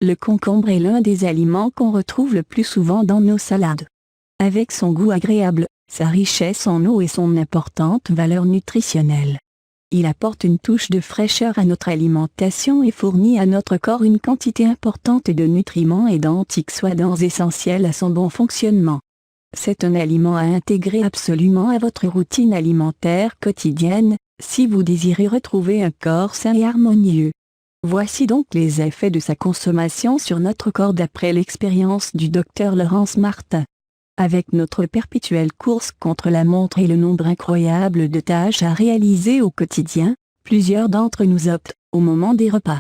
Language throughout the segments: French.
le concombre est l'un des aliments qu'on retrouve le plus souvent dans nos salades. Avec son goût agréable, sa richesse en eau et son importante valeur nutritionnelle, il apporte une touche de fraîcheur à notre alimentation et fournit à notre corps une quantité importante de nutriments et d'antioxydants essentiels à son bon fonctionnement. C'est un aliment à intégrer absolument à votre routine alimentaire quotidienne, si vous désirez retrouver un corps sain et harmonieux. Voici donc les effets de sa consommation sur notre corps d'après l'expérience du Dr Laurence Martin. Avec notre perpétuelle course contre la montre et le nombre incroyable de tâches à réaliser au quotidien, plusieurs d'entre nous optent, au moment des repas,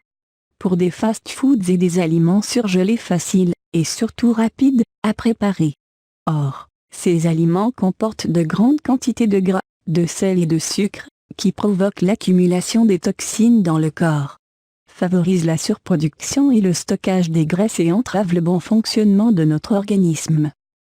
pour des fast-foods et des aliments surgelés faciles, et surtout rapides, à préparer. Or, ces aliments comportent de grandes quantités de gras, de sel et de sucre, qui provoquent l'accumulation des toxines dans le corps, favorisent la surproduction et le stockage des graisses et entravent le bon fonctionnement de notre organisme.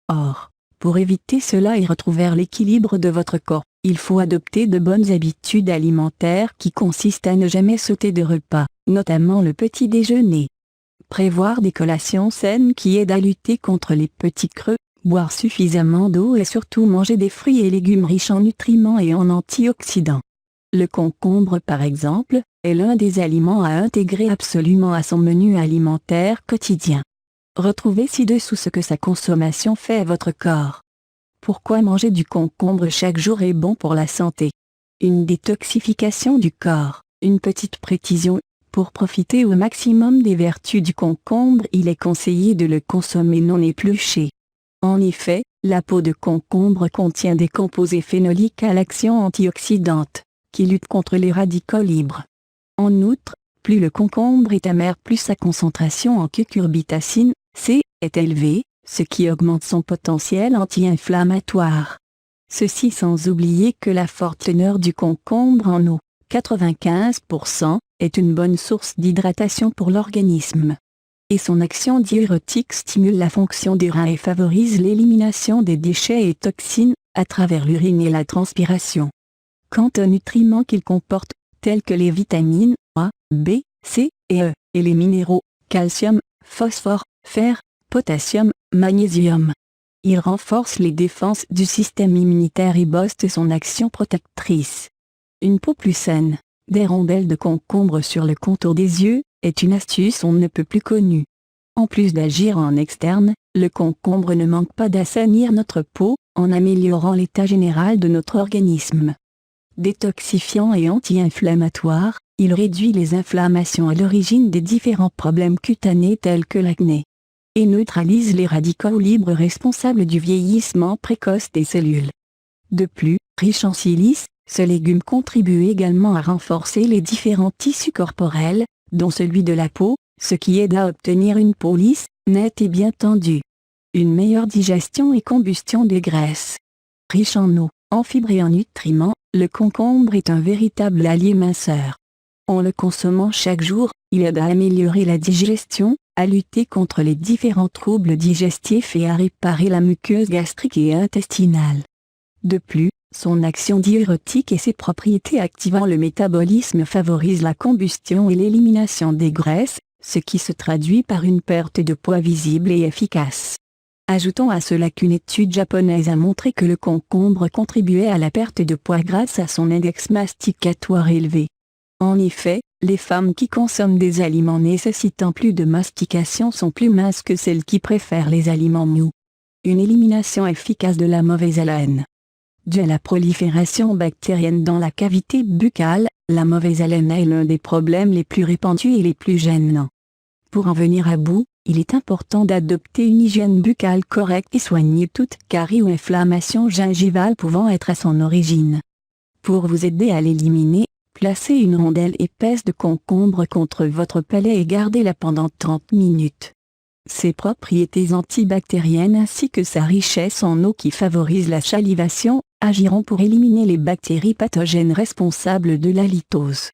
Or, pour éviter cela et retrouver l'équilibre de votre corps, il faut adopter de bonnes habitudes alimentaires qui consistent à ne jamais sauter de repas, notamment le petit déjeuner. Prévoir des collations saines qui aident à lutter contre les petits creux, boire suffisamment d'eau et surtout manger des fruits et légumes riches en nutriments et en antioxydants. Le concombre par exemple, est l'un des aliments à intégrer absolument à son menu alimentaire quotidien. Retrouvez ci-dessous ce que sa consommation fait à votre corps. Pourquoi manger du concombre chaque jour est bon pour la santé? Une détoxification du corps, une petite précision. Pour profiter au maximum des vertus du concombre, il est conseillé de le consommer non épluché. En effet, la peau de concombre contient des composés phénoliques à l'action antioxydante, qui luttent contre les radicaux libres. En outre, plus le concombre est amer, plus sa concentration en cucurbitacine, C, est élevée, ce qui augmente son potentiel anti-inflammatoire. Ceci sans oublier que la forte teneur du concombre en eau, 95%, est une bonne source d'hydratation pour l'organisme. Et son action diurétique stimule la fonction des reins et favorise l'élimination des déchets et toxines, à travers l'urine et la transpiration. Quant aux nutriments qu'il comporte, tels que les vitamines A, B, C et E, et les minéraux, calcium, phosphore, fer, potassium, magnésium. Il renforce les défenses du système immunitaire et booste son action protectrice. Une peau plus saine, des rondelles de concombre sur le contour des yeux, est une astuce on ne peut plus connue. En plus d'agir en externe, le concombre ne manque pas d'assainir notre peau, en améliorant l'état général de notre organisme. Détoxifiant et anti-inflammatoire, il réduit les inflammations à l'origine des différents problèmes cutanés tels que l'acné, et neutralise les radicaux libres responsables du vieillissement précoce des cellules. De plus, riche en silice, ce légume contribue également à renforcer les différents tissus corporels, dont celui de la peau, ce qui aide à obtenir une peau lisse, nette et bien tendue. Une meilleure digestion et combustion des graisses. Riche en eau, en fibres et en nutriments, le concombre est un véritable allié minceur. En le consommant chaque jour, il aide à améliorer la digestion, à lutter contre les différents troubles digestifs et à réparer la muqueuse gastrique et intestinale. De plus, son action diurétique et ses propriétés activant le métabolisme favorisent la combustion et l'élimination des graisses, ce qui se traduit par une perte de poids visible et efficace. Ajoutons à cela qu'une étude japonaise a montré que le concombre contribuait à la perte de poids grâce à son index masticatoire élevé. En effet, les femmes qui consomment des aliments nécessitant plus de mastication sont plus minces que celles qui préfèrent les aliments mous. Une élimination efficace de la mauvaise haleine. Due à la prolifération bactérienne dans la cavité buccale, la mauvaise haleine est l'un des problèmes les plus répandus et les plus gênants. Pour en venir à bout, il est important d'adopter une hygiène buccale correcte et soigner toute carie ou inflammation gingivale pouvant être à son origine. Pour vous aider à l'éliminer, placez une rondelle épaisse de concombre contre votre palais et gardez-la pendant 30 minutes. Ses propriétés antibactériennes ainsi que sa richesse en eau qui favorise la salivation, agiront pour éliminer les bactéries pathogènes responsables de l'halitose.